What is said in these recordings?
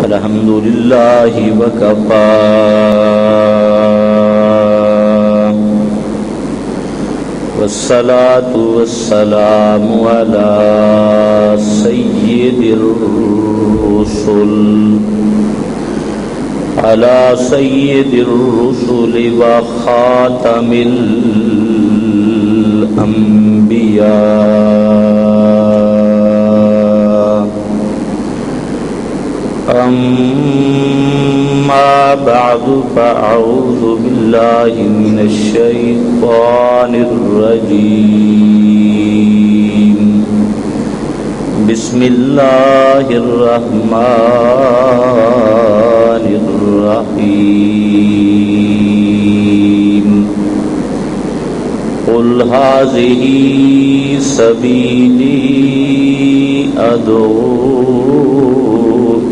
الحمد للہ وکفا والصلاة والسلام على سید الرسل وخاتم الانبیاء اما بعد فاعوذ باللہ من الشیطان الرجیم بسم اللہ الرحمن الرحیم قل هذه سبیلی ادعو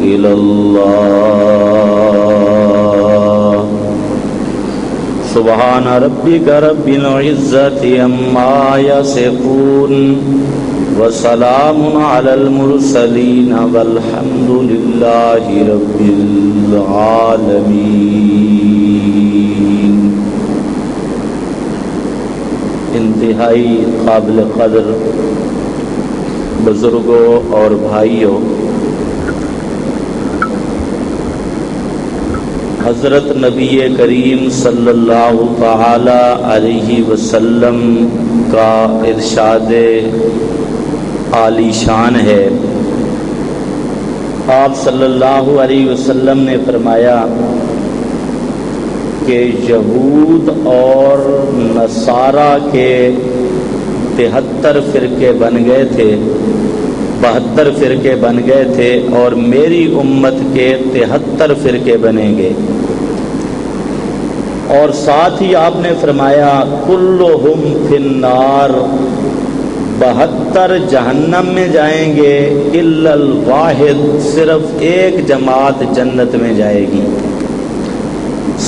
إلى الله سبحان ربك رب العزة عما يصفون وسلام على المرسلين والحمد لله رب العالمين. انتہائی قابل قدر بزرگوں اور بھائیوں، حضرت نبی کریم صلی اللہ تعالی علیہ وسلم کا ارشاد عالی شان ہے. آپ صلی اللہ علیہ وسلم نے فرمایا کہ یہود اور نصارہ کے 73 فرقے بن گئے تھے، 72 فرقے بن گئے تھے، اور میری امت کے 73 فرقے بنیں گے. اور ساتھ ہی آپ نے فرمایا کلہم فی النار، 72 جہنم میں جائیں گے، الا الواحد، صرف ایک جماعت جنت میں جائے گی.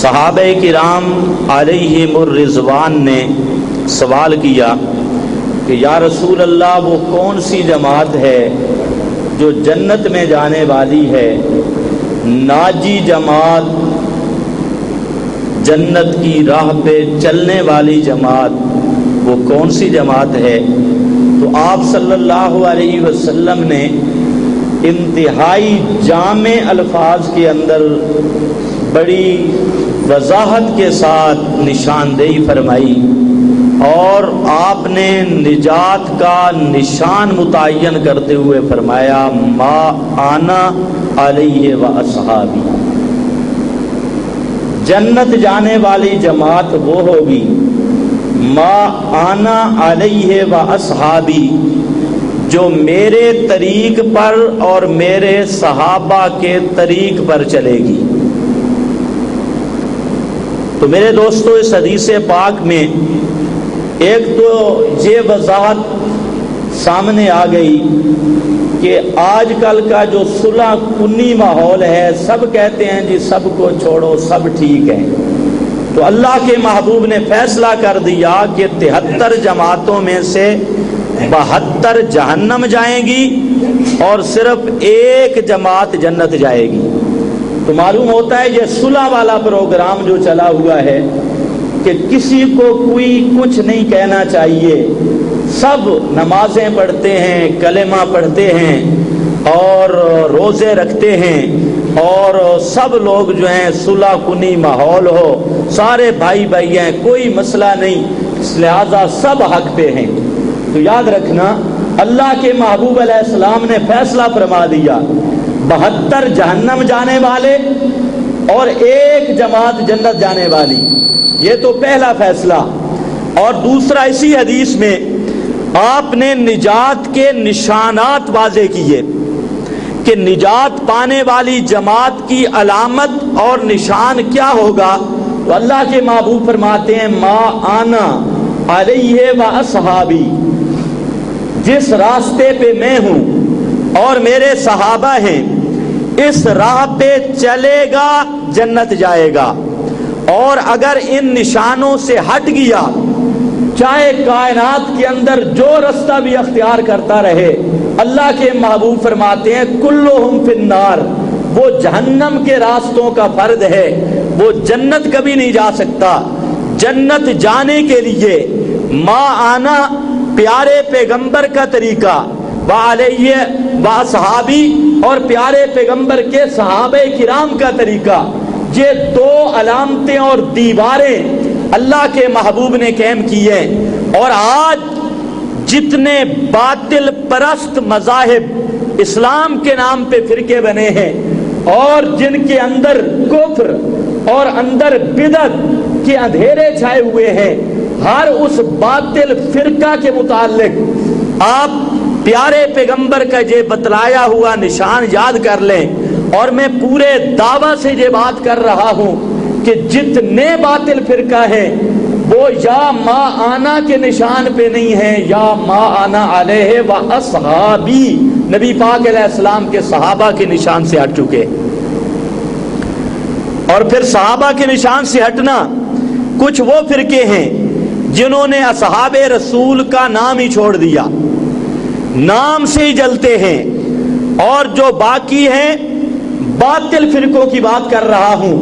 صحابہ کرام علیہم الرضوان نے سوال کیا کہ یا رسول اللہ، وہ کون سی جماعت ہے جو جنت میں جانے والی ہے؟ ناجی جماعت، جنت کی راہ پہ چلنے والی جماعت، وہ کون سی جماعت ہے؟ تو آپ صلی اللہ علیہ وسلم نے انتہائی جامع الفاظ کے اندر بڑی وضاحت کے ساتھ نشاندہی فرمائی، اور آپ نے نجات کا نشان متعین کرتے ہوئے فرمایا ما انا علیہ و اصحابی. جنت جانے والی جماعت وہ ہوگی ما انا علیہ و اصحابی، جو میرے طریق پر اور میرے صحابہ کے طریق پر چلے گی. تو میرے دوستو، اس حدیث پاک میں ایک تو یہ وضاحت سامنے آ گئی کہ آج کل کا جو صلح کنی ماحول ہے، سب کہتے ہیں جی سب کو چھوڑو، سب ٹھیک ہے. تو اللہ کے محبوب نے فیصلہ کر دیا کہ 73 جماعتوں میں سے 72 جہنم جائیں گی اور صرف ایک جماعت جنت جائے گی. تو معلوم ہوتا ہے یہ صلح والا پروگرام جو چلا ہوا ہے کہ کسی کو کوئی کچھ نہیں کہنا چاہیے، سب نمازیں پڑھتے ہیں، کلمہ پڑھتے ہیں اور روزے رکھتے ہیں، اور سب لوگ جو ہیں صلح کنی ماحول ہو، سارے بھائی بھائی ہیں، کوئی مسئلہ نہیں، لہذا سب حق پہ ہیں. تو یاد رکھنا اللہ کے محبوب علیہ السلام نے فیصلہ فرما دیا 72 جہنم جانے والے اور ایک جماعت جنت جانے والی. یہ تو پہلا فیصلہ. اور دوسرا، اسی حدیث میں آپ نے نجات کے نشانات واضح کیے کہ نجات پانے والی جماعت کی علامت اور نشان کیا ہوگا. تو اللہ کے محبوب فرماتے ہیں ما آنا علیہ و اصحابی، جس راستے پہ میں ہوں اور میرے صحابہ ہیں، اس راہ پہ چلے گا جنت جائے گا. اور اگر ان نشانوں سے ہٹ گیا، چاہے کائنات کے اندر جو رستہ بھی اختیار کرتا رہے، اللہ کے محبوب فرماتے ہیں کلہم فی النار، وہ جہنم کے راستوں کا فرد ہے، وہ جنت کبھی نہیں جا سکتا۔ جنت جانے کے لیے ما آنا پیارے پیغمبر کا طریقہ، وعلیہ وصحابی اور پیارے پیغمبر کے صحابہ کرام کا طریقہ، یہ دو علامتیں اور دیواریں اللہ کے محبوب نے قائم کی ہیں۔ اور آج جتنے باطل پرست مذاہب اسلام کے نام پہ فرقے بنے ہیں اور جن کے اندر کفر اور اندر بدعت کے اندھیرے چھائے ہوئے ہیں، ہر اس باطل فرقہ کے متعلق آپ پیارے پیغمبر کا یہ بتلایا ہوا نشان یاد کر لیں۔ اور میں پورے دعویٰ سے یہ بات کر رہا ہوں کہ جتنے باطل فرقہ ہیں وہ یا ما آنا کے نشان پہ نہیں ہیں یا ما آنا علیہ و اصحابی، نبی پاک علیہ السلام کے صحابہ کے نشان سے ہٹ چکے۔ اور پھر صحابہ کے نشان سے ہٹنا، کچھ وہ فرقے ہیں جنہوں نے اصحاب رسول کا نام ہی چھوڑ دیا، نام سے ہی جلتے ہیں، اور جو باقی ہیں باطل فرقوں کی بات کر رہا ہوں،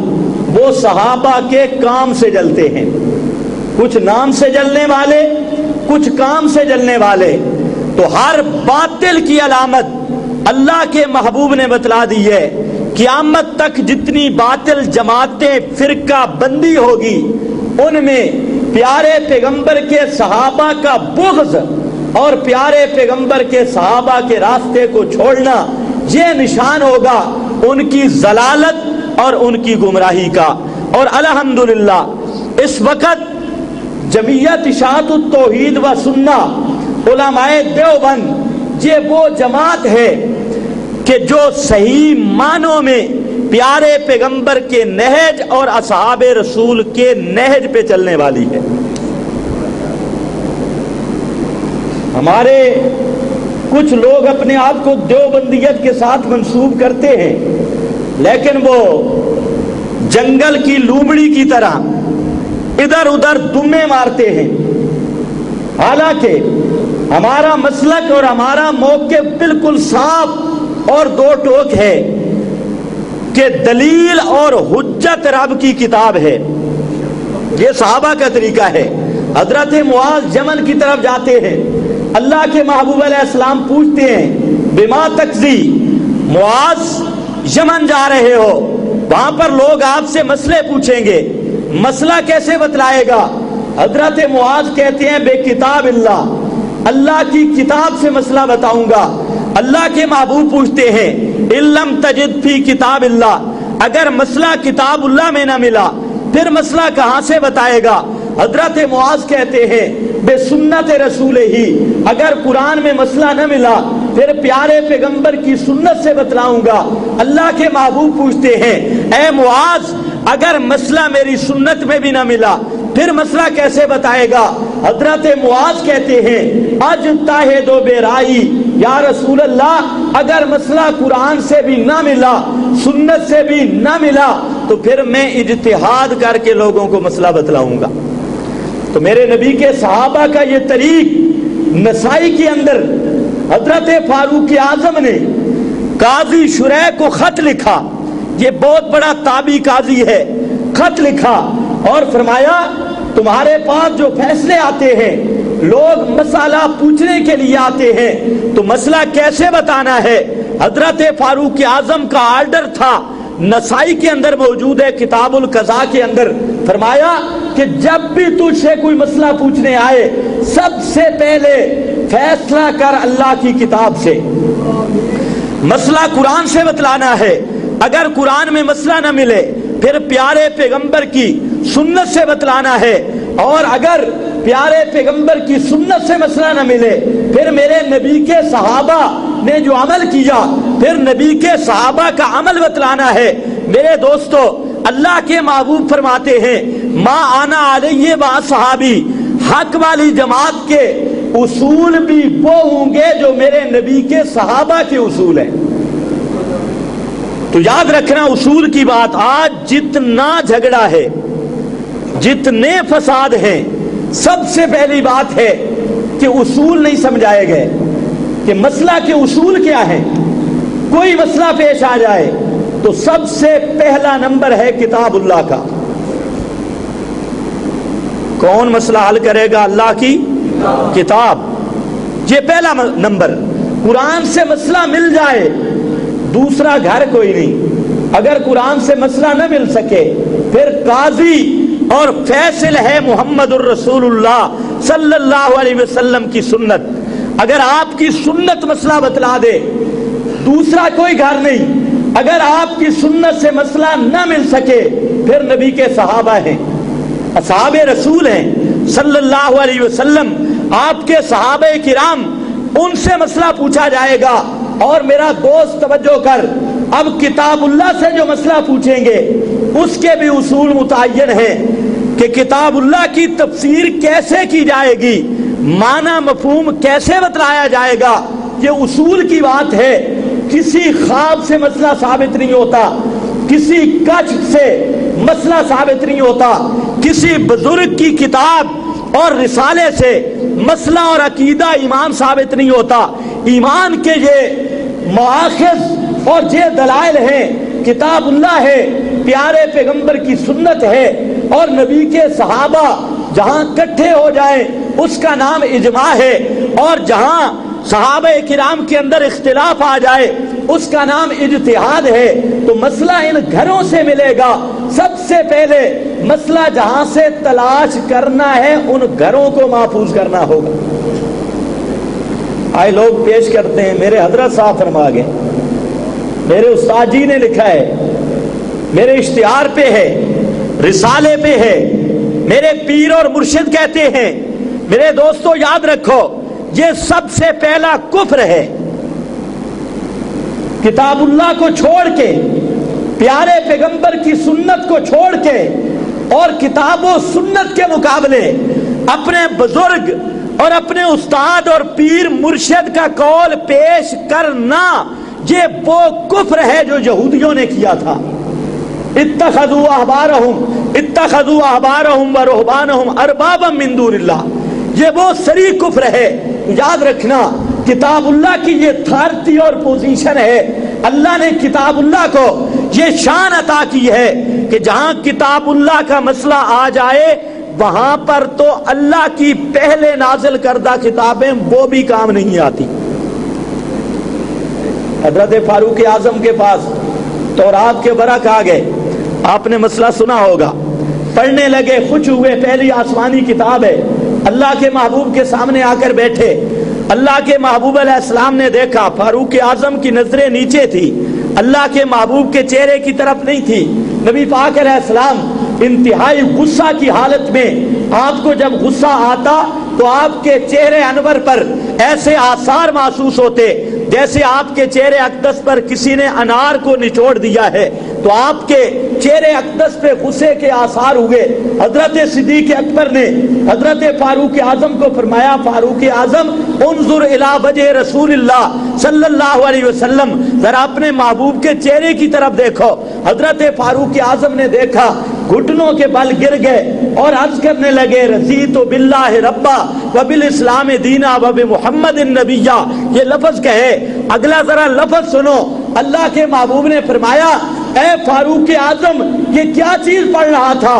وہ صحابہ کے کام سے جلتے ہیں، کچھ نام سے جلنے والے، کچھ کام سے جلنے والے۔ تو ہر باطل کی علامت اللہ کے محبوب نے بتلا دی ہے۔ قیامت تک جتنی باطل جماعتیں فرقہ بندی ہوگی، ان میں پیارے پیغمبر کے صحابہ کا بغض اور پیارے پیغمبر کے صحابہ کے راستے کو چھوڑنا، یہ نشان ہوگا ان کی ضلالت اور ان کی گمراہی کا۔ اور الحمدللہ اس وقت جمعیت اشاعت التوحید و سنہ علماء دیوبند یہ وہ جماعت ہے کہ جو صحیح معنوں میں پیارے پیغمبر کے نہج اور اصحاب رسول کے نہج پہ چلنے والی ہے۔ ہمارے کچھ لوگ اپنے آپ کو دیوبندیت کے ساتھ منسوب کرتے ہیں، لیکن وہ جنگل کی لومڑی کی طرح ادھر ادھر دمے مارتے ہیں۔ حالانکہ ہمارا مسلک اور ہمارا موقف بالکل صاف اور دو ٹوک ہے کہ دلیل اور حجت رب کی کتاب ہے۔ یہ صحابہ کا طریقہ ہے۔ حضرت معاذ یمن کی طرف جاتے ہیں، اللہ کے محبوب علیہ السلام پوچھتے ہیں بما تقضی، معاذ یمن جا رہے ہو، وہاں پر لوگ آپ سے مسئلے پوچھیں گے، مسئلہ کیسے بتلائے گا؟ حضرت معاذ کہتے ہیں بے کتاب اللہ، اللہ کی کتاب سے مسئلہ بتاؤں گا۔ اللہ کے محبوب پوچھتے ہیں علم تجد فی کتاب اللہ، اگر مسئلہ کتاب اللہ میں نہ ملا پھر مسئلہ کہاں سے بتائے گا؟ حضرت معاذ کہتے ہیں بے سنت رسول ہی، اگر قرآن میں مسئلہ نہ ملا پھر پیارے پیغمبر کی سنت سے بتلاؤں گا۔ اللہ کے محبوب پوچھتے ہیں اے معاذ اگر مسئلہ میری سنت میں بھی نہ ملا پھر مسئلہ کیسے بتائے گا؟ حضرت معاذ کہتے ہیں اجتہد بے رائی، یا رسول اللہ اگر مسئلہ قرآن سے بھی نہ ملا سنت سے بھی نہ ملا تو پھر میں اجتہاد کر کے لوگوں کو مسئلہ بتلاؤں گا۔ تو میرے نبی کے صحابہ کا یہ طریق، نسائی کے اندر حضرت فاروق اعظم نے قاضی شریح کو خط لکھا، یہ بہت بڑا تابعی قاضی ہے، خط لکھا اور فرمایا تمہارے پاس جو فیصلے آتے ہیں لوگ مسئلہ پوچھنے کے لیے آتے ہیں تو مسئلہ کیسے بتانا ہے؟ حضرت فاروق اعظم کا آرڈر تھا، نسائی کے اندر موجود ہے کتاب القضاء کے اندر، فرمایا کہ جب بھی تجھ سے کوئی مسئلہ پوچھنے آئے سب سے پہلے فیصلہ کر اللہ کی کتاب سے، مسئلہ قرآن سے بتلانا ہے، اگر قرآن میں مسئلہ نہ ملے پھر پیارے پیغمبر کی سنت سے بتلانا ہے، اور اگر پیارے پیغمبر کی سنت سے مسئلہ نہ ملے پھر میرے نبی کے صحابہ نے جو عمل کیا پھر نبی کے صحابہ کا عمل بتلانا ہے۔ میرے دوستو اللہ کے محبوب فرماتے ہیں ما آنا علیہ و صحابی، حق والی جماعت کے اصول بھی وہ ہوں گے جو میرے نبی کے صحابہ کے اصول ہیں۔ تو یاد رکھنا اصول کی بات، آج جتنا جھگڑا ہے جتنے فساد ہیں سب سے پہلی بات ہے کہ اصول نہیں سمجھائے گئے کہ مسئلہ کے اصول کیا ہے۔ کوئی مسئلہ پیش آ جائے تو تو سب سے پہلا نمبر ہے کتاب اللہ کا. کون مسئلہ حل کرے گا؟ اللہ کی کتاب. یہ پہلا نمبر. قرآن سے مسئلہ مل جائے دوسرا گھر کوئی نہیں. اگر قرآن سے مسئلہ نہ مل سکے پھر قاضی اور فیصل ہے محمد الرسول اللہ صلی اللہ علیہ وسلم کی سنت. اگر آپ کی سنت مسئلہ بتلا دے دوسرا کوئی گھر نہیں. اگر آپ کی سنت سے مسئلہ نہ مل سکے پھر نبی کے صحابہ ہیں، اصحاب رسول ہیں صلی اللہ علیہ وسلم، آپ کے صحابہ کرام، ان سے مسئلہ پوچھا جائے گا. اور میرا دوست توجہ کر، اب کتاب اللہ سے جو مسئلہ پوچھیں گے اس کے بھی اصول متعین ہیں کہ کتاب اللہ کی تفسیر کیسے کی جائے گی، معنی مفہوم کیسے بتلایا جائے گا. یہ اصول کی بات ہے. کسی خواب سے مسئلہ ثابت نہیں ہوتا، کسی کشف سے مسئلہ ثابت نہیں ہوتا، کسی بزرگ کی کتاب اور رسالے سے مسئلہ اور عقیدہ ایمان ثابت نہیں ہوتا. ایمان کے یہ مآخذ اور یہ دلائل ہیں، کتاب اللہ ہے، پیارے پیغمبر کی سنت ہے، اور نبی کے صحابہ جہاں اکٹھے ہو جائیں اس کا نام اجماع ہے، اور جہاں صحابہ کرام کے اندر اختلاف آ جائے اس کا نام اجتہاد ہے. تو مسئلہ ان گھروں سے ملے گا. سب سے پہلے مسئلہ جہاں سے تلاش کرنا ہے ان گھروں کو محفوظ کرنا ہوگا. آئے لوگ پیش کرتے ہیں، میرے حضرت صاحب فرما گئے، میرے استاد جی نے لکھا ہے، میرے اشتہار پہ ہے، رسالے پہ ہے، میرے پیر اور مرشد کہتے ہیں. میرے دوستو یاد رکھو، یہ سب سے پہلا کفر ہے. کتاب اللہ کو چھوڑ کے، پیارے پیغمبر کی سنت کو چھوڑ کے، اور کتاب و سنت کے مقابلے اپنے بزرگ اور اپنے استاد اور پیر مرشد کا قول پیش کرنا، یہ وہ کفر ہے جو یہودیوں نے کیا تھا. اتخذوا احبارهم ورهبانهم اربابا من دون اللہ. یہ وہ صریح کفر ہے. یاد رکھنا، کتاب اللہ کی یہ اتھارٹی اور پوزیشن ہے. اللہ نے کتاب اللہ کو یہ شان عطا کی ہے کہ جہاں کتاب اللہ کا مسئلہ آ جائے وہاں پر تو اللہ کی پہلے نازل کردہ کتابیں وہ بھی کام نہیں آتی. حضرت فاروق اعظم کے پاس تورات کے برق آ گئے، آپ نے مسئلہ سنا ہوگا، پڑھنے لگے، خوش ہوئے، پہلی آسمانی کتاب ہے. اللہ کے محبوب کے سامنے آ کر بیٹھے. اللہ کے محبوب علیہ السلام نے دیکھا فاروق اعظم کی نظریں نیچے تھی، اللہ کے محبوب کے چہرے کی طرف نہیں تھی. نبی پاک علیہ السلام انتہائی غصہ کی حالت میں، آپ کو جب غصہ آتا تو آپ کے چہرے انور پر ایسے آثار محسوس ہوتے جیسے آپ کے چہرے اقدس پر کسی نے انار کو نچوڑ دیا ہے. تو آپ کے چہرے اقدس پہ غصے کے آثار ہوئے. حضرت صدیق اکبر نے حضرت فاروق اعظم کو فرمایا، فاروق اعظم انظر الی وجہ رسول اللہ صلی اللہ علیہ وسلم، ذرا اپنے محبوب کے چہرے کی طرف دیکھو. حضرت فاروق اعظم نے دیکھا، گھٹنوں کے بل گر گئے اور عرض کرنے لگے، رضیت باللہ ربا وبالاسلام دینا وبمحمد النبیہ. یہ لفظ کہے. اگلا ذرا لفظ سنو. اللہ کے محبوب نے فرمایا، اے فاروق اعظم، یہ کیا چیز پڑھ رہا تھا؟